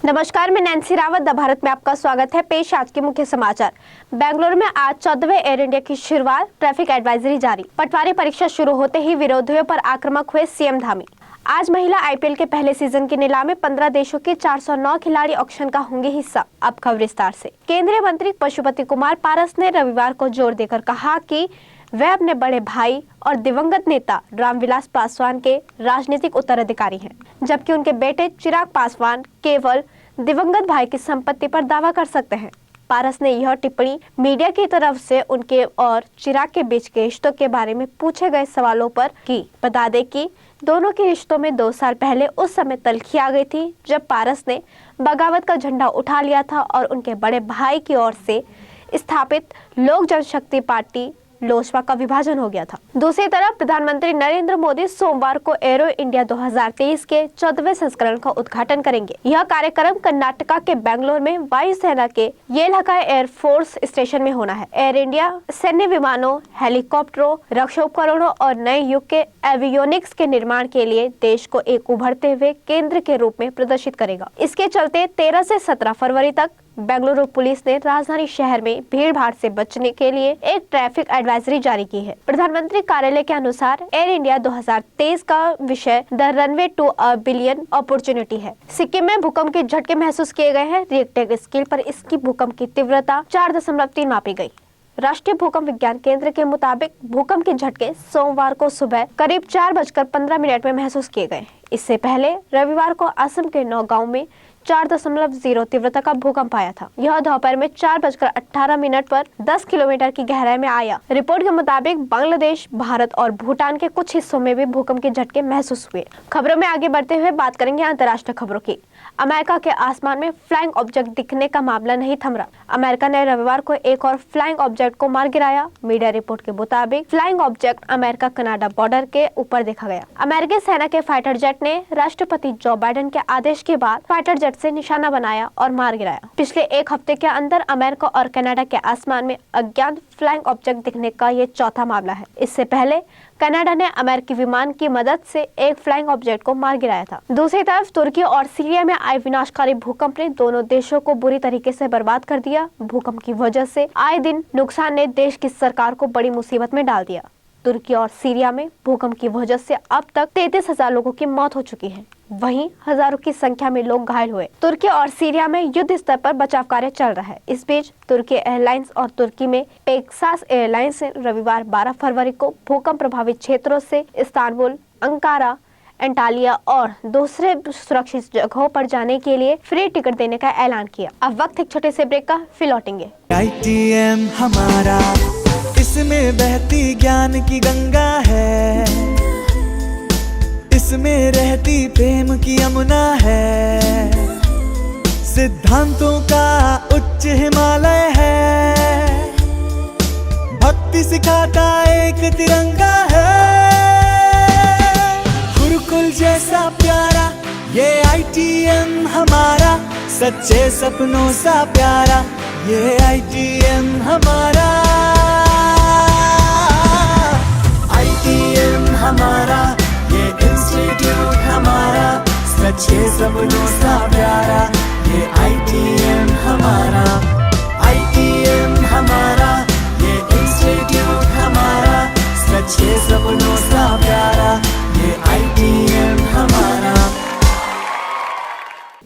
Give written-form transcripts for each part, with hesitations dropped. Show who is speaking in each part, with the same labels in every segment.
Speaker 1: नमस्कार, मैं Nancy Rawat the Bharat में आपका स्वागत है। पेश आज के मुख्य समाचार। बेंगलुरु में आज 14वें एयर इंडिया की शुरुआत, ट्रैफिक एडवाइजरी जारी। पटवारी परीक्षा शुरू होते ही विरोधियों पर आक्रामक हुए सीएम धामी। आज महिला आईपीएल के पहले सीजन की नीलामी 15 देशों के 409 खिलाड़ी ऑक्शन का होंगे हिस्सा। अब खबर विस्तार से। केंद्रीय मंत्री पशुपति कुमार पारस ने रविवार को जोर देकर कहा कि वह अपने बड़े भाई और दिवंगत नेता रामविलास पासवान के राजनीतिक उत्तराधिकारी हैं, जबकि उनके बेटे चिराग पासवान केवल दिवंगत भाई की संपत्ति पर दावा कर सकते हैं। पारस ने यह टिप्पणी मीडिया की तरफ से उनके और चिराग के बीच के रिश्तों के बारे में पूछे गए सवालों पर की। बता दें कि दोनों के रिश्तों में 2 साल पहले उस समय तल्खी आ गई थी, जब पारस ने बगावत का झंडा उठा लिया था और उनके बड़े भाई की ओर से स्थापित लोक जनशक्ति पार्टी लोजपा का विभाजन हो गया था। दूसरी तरफ प्रधानमंत्री नरेंद्र मोदी सोमवार को एरो इंडिया 2023 के 14वें संस्करण का उद्घाटन करेंगे। यह कार्यक्रम कर्नाटका के बेंगलुरु में वायुसेना के येलहंका एयरफोर्स स्टेशन में होना है। एयर इंडिया सैन्य विमानों, हेलीकॉप्टरों, रक्षा उपकरणों और नए युग के एवियोनिक्स के निर्माण के लिए देश को एक उभरते हुए केंद्र के रूप में प्रदर्शित करेगा। इसके चलते 13 से 17 फरवरी तक बेंगलुरु पुलिस ने राजधानी शहर में भीड़ भाड़ से बचने के लिए एक ट्रैफिक एडवाइजरी जारी की है। प्रधानमंत्री कार्यालय के अनुसार एयर इंडिया 2023 का विषय the runway to a billion opportunity है। सिक्किम में भूकंप के झटके महसूस किए गए हैं। रिक्टर स्केल पर इसकी भूकंप की तीव्रता 4.3 मापी गई। राष्ट्रीय भूकंप विज्ञान केंद्र के मुताबिक भूकंप के झटके सोमवार को सुबह करीब 4:15 में महसूस किए गए। इससे पहले रविवार को असम के नौगांव में 4.0 तीव्रता का भूकंप आया था। यह दोपहर में 4:18 पर 10 किलोमीटर की गहराई में आया। रिपोर्ट के मुताबिक बांग्लादेश, भारत और भूटान के कुछ हिस्सों में भी भूकंप के झटके महसूस हुए। खबरों में आगे बढ़ते हुए बात करेंगे अंतर्राष्ट्रीय खबरों की। अमेरिका के आसमान में फ्लाइंग ऑब्जेक्ट दिखने का मामला नहीं थम रहा। अमेरिका ने रविवार को एक और फ्लाइंग ऑब्जेक्ट को मार गिराया। मीडिया रिपोर्ट के मुताबिक flying object America Canada border के ऊपर देखा गया। अमेरिकी सेना के फाइटर जेट ने राष्ट्रपति जो बाइडेन के आदेश के बाद फाइटर जेट से निशाना बनाया और मार गिराया। पिछले एक हफ्ते के अंदर अमेरिका और कनाडा के आसमान में अज्ञात फ्लाइंग ऑब्जेक्ट दिखने का ये चौथा मामला है। इससे पहले कनाडा ने अमेरिकी विमान की मदद से एक फ्लाइंग ऑब्जेक्ट को मार गिराया था। दूसरी तरफ तुर्की और सीरिया में आए विनाशकारी भूकंप ने दोनों देशों को बुरी तरीके से बर्बाद कर दिया। भूकंप की वजह से आए दिन नुकसान ने देश की सरकार को बड़ी मुसीबत में डाल दिया। तुर्की और सीरिया में भूकंप की वजह से अब तक 33,000 लोगों की मौत हो चुकी है। वहीं हजारों की संख्या में लोग घायल हुए। तुर्की और सीरिया में युद्ध स्तर पर बचाव कार्य चल रहा है। इस बीच तुर्की एयरलाइंस और तुर्की में पेगासस एयरलाइंस ने रविवार 12 फरवरी को भूकंप प्रभावित क्षेत्रों से इस्तांबुल, अंकारा, एंटालिया और दूसरे सुरक्षित जगहों पर जाने के लिए फ्री टिकट देने का ऐलान किया। अब वक्त एक छोटे से ब्रेक का, फिर लौटेंगे।
Speaker 2: ITM हमारा, इसमें बहती ज्ञान की गंगा है, इसमें रहती प्रेम की यमुना है, सिद्धांतों का उच्च हिमालय है, भक्ति सिखाता एक तिरंगा है, गुरुकुल जैसा प्यारा ये ITM हमारा, सच्चे सपनों सा प्यारा ये ITM हमारा, ITM हमारा, ये इंस्टीट्यूट हमारा, सच्चे सपनों सा प्यारा ये ITM हमारा, ITM हमारा, ये इंस्टीट्यूट हमारा, सच्चे सपनों सा प्यारा ये ITM हमारा।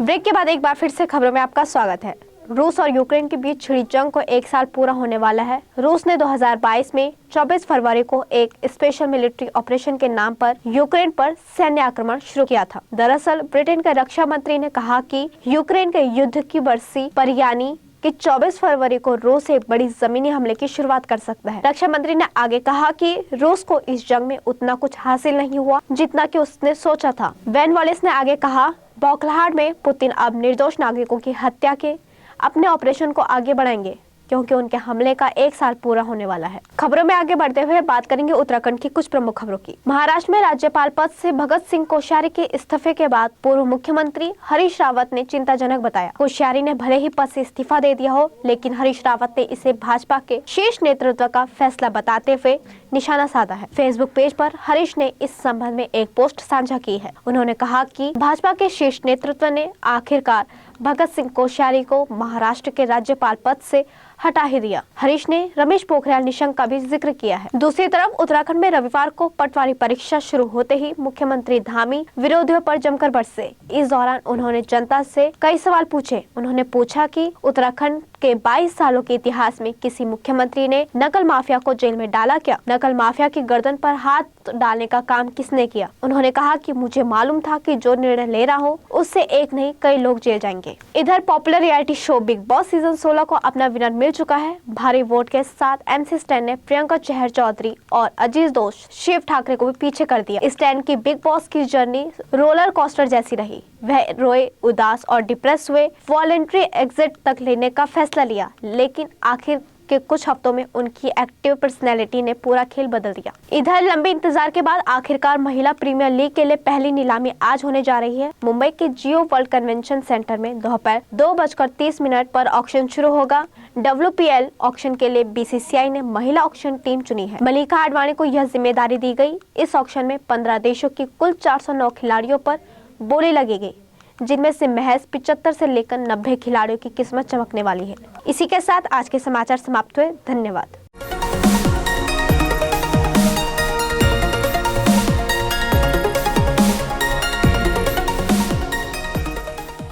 Speaker 1: ब्रेक के बाद एक बार फिर से खबरों में आपका स्वागत है। रूस और यूक्रेन के बीच छिड़ी जंग को 1 साल पूरा होने वाला है। रूस ने 2022 में 24 फरवरी को एक स्पेशल मिलिट्री ऑपरेशन के नाम पर यूक्रेन पर सैन्य आक्रमण शुरू किया था। दरअसल ब्रिटेन के रक्षा मंत्री ने कहा कि यूक्रेन के युद्ध की बरसी पर यानी कि 24 फरवरी को रूस एक बड़ी जमीनी हमले की शुरुआत कर सकता है। रक्षा मंत्री ने आगे कहा कि रूस को इस जंग में उतना कुछ हासिल नहीं हुआ जितना कि उसने सोचा था। बेन वॉलिस ने आगे कहा, बौखलाहट में पुतिन अब निर्दोष नागरिकों की हत्या के अपने ऑपरेशन को आगे बढ़ाएंगे क्योंकि उनके हमले का 1 साल पूरा होने वाला है। खबरों में आगे बढ़ते हुए बात करेंगे उत्तराखंड की कुछ प्रमुख खबरों की। महाराष्ट्र में राज्यपाल पद से भगत सिंह कोश्यारी के इस्तीफे के बाद पूर्व मुख्यमंत्री हरीश रावत ने चिंताजनक बताया। कोश्यारी ने भले ही पद से इस्तीफा दे दिया हो, लेकिन हरीश रावत ने इसे भाजपा के शीर्ष नेतृत्व का फैसला बताते हुए निशाना साधा है। फेसबुक पेज पर हरीश ने इस संबंध में एक पोस्ट साझा की है। उन्होंने कहा कि भाजपा के शीर्ष नेतृत्व ने आखिरकार भगत सिंह कोश्यारी को महाराष्ट्र के राज्यपाल पद से हटा ही दिया। हरीश ने रमेश पोखरियाल निशंक का भी जिक्र किया है। दूसरी तरफ उत्तराखंड में रविवार को पटवारी परीक्षा शुरू होते ही मुख्यमंत्री धामी विरोधियों पर जमकर बरसे। इस दौरान उन्होंने जनता से कई सवाल पूछे। उन्होंने पूछा कि उत्तराखंड के 22 सालों के इतिहास में किसी मुख्यमंत्री ने नकल माफिया को जेल में डाला क्या? नकल माफिया की गर्दन पर हाथ डालने का काम किसने किया? उन्होंने कहा कि मुझे मालूम था कि जो निर्णय ले रहा हूँ उससे एक नहीं कई लोग जेल जाएंगे। इधर popular reality show big boss season 16 को अपना विनर मिल चुका है। भारी वोट के साथ MC स्टैन ने प्रियंका चहर चौधरी और अजीज दोस्त शिव ठाकरे को भी पीछे कर दिया। स्टैन की बिग बॉस की जर्नी रोलर कोस्टर जैसी रही। वह रोए, उदास और डिप्रेस हुए, वॉलंटरी एग्जिट तक लेने का फैसला लिया, लेकिन आखिर के कुछ हफ्तों में उनकी एक्टिव पर्सनैलिटी ने पूरा खेल बदल दिया। इधर लंबे इंतजार के बाद आखिरकार महिला प्रीमियर लीग के लिए पहली नीलामी आज होने जा रही है। मुंबई के जियो वर्ल्ड कन्वेंशन सेंटर में दोपहर 2:30 पर ऑक्शन शुरू होगा। WPL ऑक्शन के लिए BCCI ने महिला ऑक्शन टीम चुनी है। मलिका आडवाणी को यह जिम्मेदारी दी गई। इस ऑक्शन में 15 देशों की कुल 409 खिलाड़ियों पर बोली लगेगी, जिनमें से महज 75 से लेकर 90 खिलाड़ियों की किस्मत चमकने वाली है। इसी के साथ आज के समाचार समाप्त हुए। धन्यवाद।